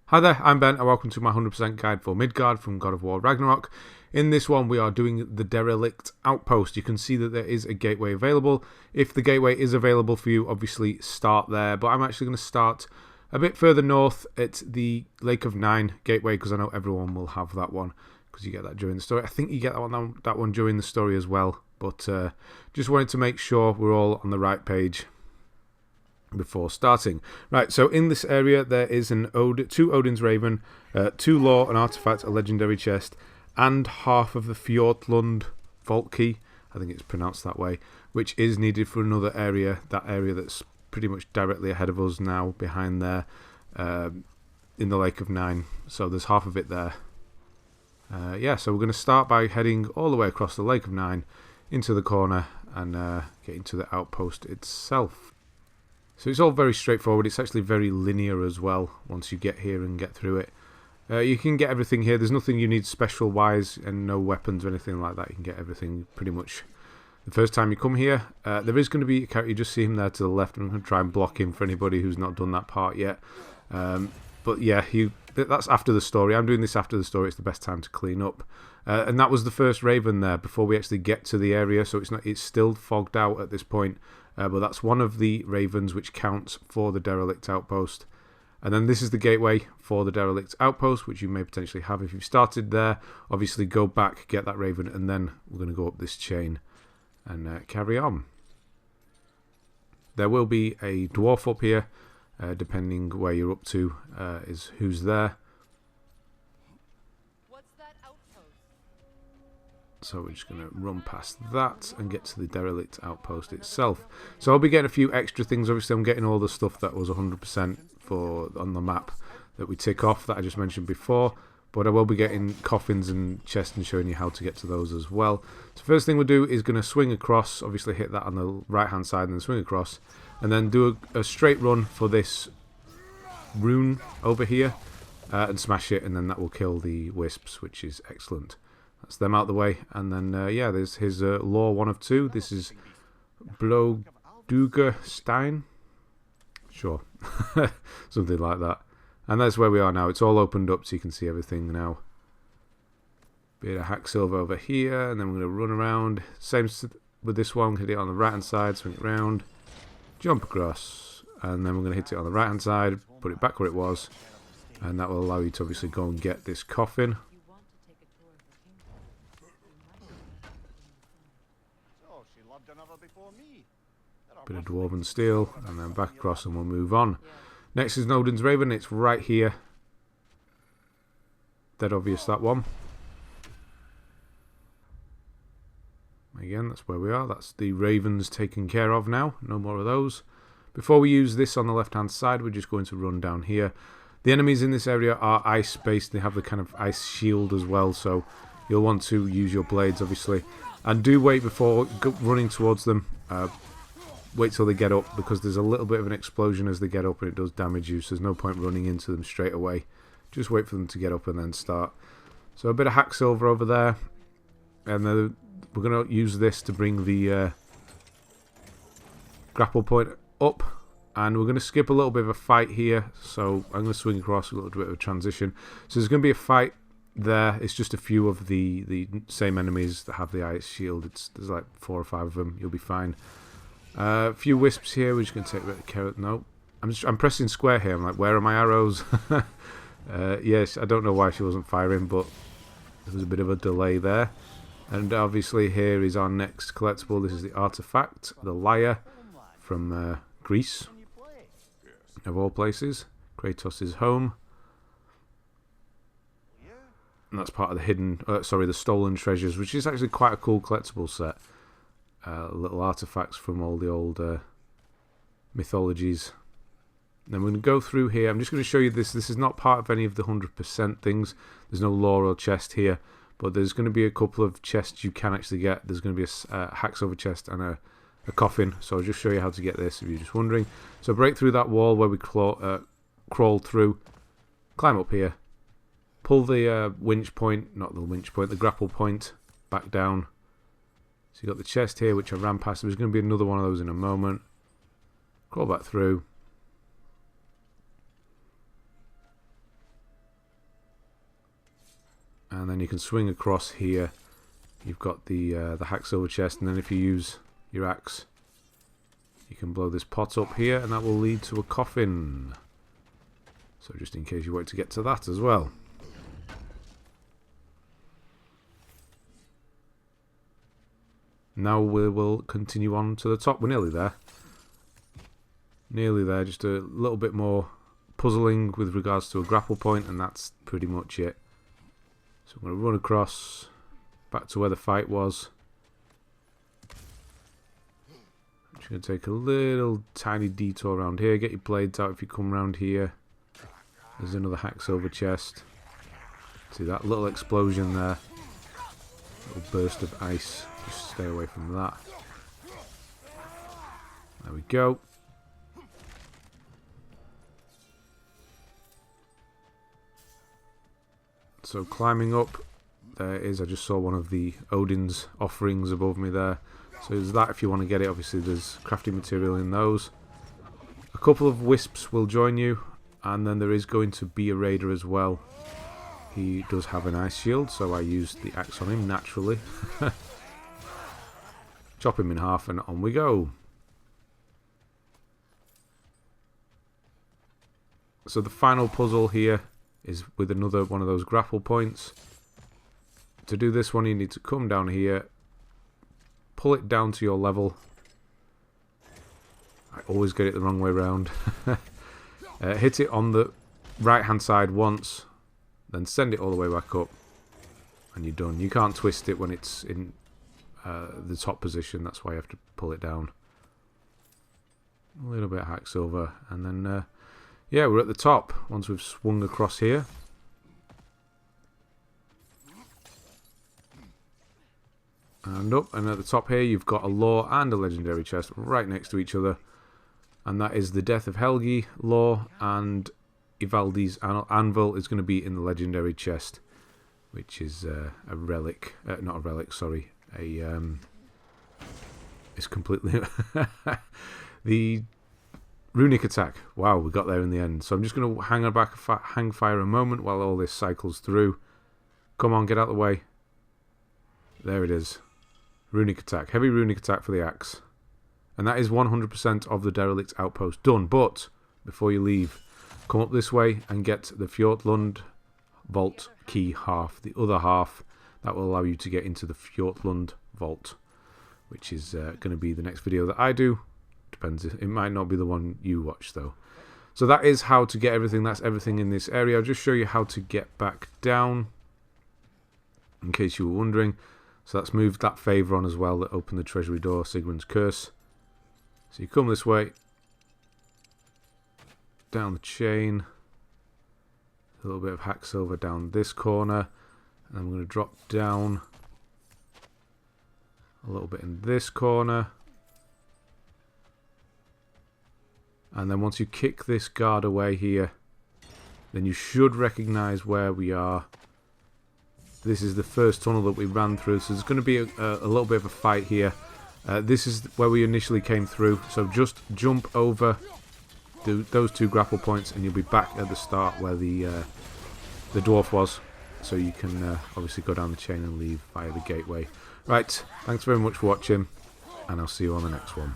Hi there, I'm Ben and welcome to my 100% guide for Midgard from God of War Ragnarök. In this one we are doing the Derelict Outpost. You can see that there is a gateway available. If the gateway is available for you, obviously start there, but I'm actually going to start a bit further north at the Lake of Nine gateway because I know everyone will have that one because you get that during the story. I think you get that one during the story as well, but just wanted to make sure we're all on the right page before starting. Right, so in this area there is two Odin's Raven, 2 lore, an artifact, a legendary chest, and half of the Fjoturlund vault key, I think it's pronounced that way, which is needed for another area, that area that's pretty much directly ahead of us now, behind there, in the Lake of Nine. So there's half of it there. Yeah, so we're going to start by heading all the way across the Lake of Nine into the corner and getting to the outpost itself. So it's all very straightforward. It's actually very linear as well once you get here and get through it. You can get everything here. There's nothing you need special wise and no weapons or anything like that. You can get everything pretty much the first time you come here. There is going to be a character, you just see him there to the left. I'm going to try and block him for anybody who's not done that part yet. But yeah, that's after the story. I'm doing this after the story. It's the best time to clean up. And that was the first Raven there before we actually get to the area. So it's still fogged out at this point. But that's one of the Ravens which counts for the Derelict Outpost. And then this is the gateway for the Derelict Outpost, which you may potentially have if you've started there. Obviously go back, get that Raven, and then we're going to go up this chain and carry on. There will be a dwarf up here, depending where you're up to, is who's there. So we're just going to run past that and get to the Derelict Outpost itself. So I'll be getting a few extra things. Obviously I'm getting all the stuff that was 100% on the map that we tick off that I just mentioned before. But I will be getting coffins and chests and showing you how to get to those as well. So first thing we'll do is going to swing across. Obviously hit that on the right hand side and then swing across. And then do a straight run for this rune over here. And smash it, and then that will kill the wisps, which is excellent. That's them out the way, and then yeah, there's his lore 1 of 2. This is Blodugr Steinn, sure, something like that. And that's where we are now. It's all opened up, so you can see everything now. Bit of hack silver over here, and then we're going to run around. Same with this one. Hit it on the right hand side, swing it around, jump across, and then we're going to hit it on the right hand side, put it back where it was, and that will allow you to obviously go and get this coffin. Bit of dwarven steel, and then back across, and we'll move on. Next is Odin's Raven. It's right here. Dead obvious, that one. Again, that's where we are. That's the Ravens taken care of now. No more of those. Before we use this on the left hand side, we're just going to run down here. The enemies in this area are ice based. They have the kind of ice shield as well, so you'll want to use your blades obviously. And do wait before running towards them. Wait till they get up, because there's a little bit of an explosion as they get up and it does damage you, so there's no point running into them straight away. Just wait for them to get up and then start. So a bit of hack silver over there, and then we're going to use this to bring the grapple point up, and we're going to skip a little bit of a fight here, so I'm going to swing across a little bit of a transition. So there's going to be a fight there. It's just a few of the same enemies that have the ice shield. There's like 4 or 5 of them. You'll be fine. A few wisps here. We're just going to take a bit of carrot. No, I'm pressing square here. I'm like, where are my arrows? Yes, I don't know why she wasn't firing, but there was a bit of a delay there. And obviously here is our next collectible. This is the Artefact, the Lyre from Greece, of all places. Kratos' home. And that's part of the hidden, the stolen treasures, which is actually quite a cool collectible set. Little artifacts from all the old mythologies. Then we're going to go through here. I'm just going to show you this. This is not part of any of the 100% things. There's no lore or chest here, but there's going to be a couple of chests you can actually get. There's going to be a hack silver chest and a coffin. So I'll just show you how to get this if you're just wondering. So break through that wall where we crawl through. Climb up here. Pull the winch point, not the winch point, the grapple point back down. So you've got the chest here, which I ran past. There's going to be another one of those in a moment. Crawl back through. And then you can swing across here. You've got the hacksilver chest, and then if you use your axe, you can blow this pot up here, and that will lead to a coffin. So just in case you want to get to that as well. Now we will continue on to the top. We're nearly there. Nearly there. Just a little bit more puzzling with regards to a grapple point, and that's pretty much it. So I'm going to run across back to where the fight was. I'm just going to take a little tiny detour around here. Get your blades out if you come around here. There's another hacksilver chest. See that little explosion there? Little burst of ice. Just stay away from that. There we go. So climbing up, there is, I just saw one of the Odin's offerings above me there. So there's that if you want to get it. Obviously there's crafting material in those. A couple of wisps will join you, and then there is going to be a raider as well. He does have an ice shield, so I used the axe on him naturally. Chop him in half and on we go. So the final puzzle here is with another one of those grapple points. To do this one you need to come down here, pull it down to your level. I always get it the wrong way around. Hit it on the right hand side once, then send it all the way back up, and you're done. You can't twist it when it's in the top position, that's why you have to pull it down. A little bit of hacksilver, and then yeah, we're at the top once we've swung across here. And up, and at the top here you've got a lore and a legendary chest right next to each other. And that is the Death of Helgi lore, and Ivaldi's Anvil is going to be in the legendary chest, which is a relic, not a relic, sorry, it's completely the runic attack. Wow, we got there in the end. So I'm just going to hang fire a moment while all this cycles through. Come on, get out of the way. There it is. Runic attack, heavy runic attack for the axe. And that is 100% of the Derelict Outpost done. But before you leave, come up this way and get the Fjoturlund vault key half. The other half, that will allow you to get into the Fjoturlund vault, which is going to be the next video that I do. Depends, it might not be the one you watch though. So that is how to get everything. That's everything in this area. I'll just show you how to get back down, in case you were wondering. So that's moved that favour on as well that opened the treasury door, Sigmund's Curse. So you come this way, down the chain, a little bit of hacksilver down this corner, and I'm going to drop down a little bit in this corner. And then once you kick this guard away here, then you should recognise where we are. This is the first tunnel that we ran through, so there's going to be a little bit of a fight here. This is where we initially came through, so just jump over those two grapple points and you'll be back at the start where the dwarf was. So you can obviously go down the chain and leave via the gateway. Right, thanks very much for watching, and I'll see you on the next one.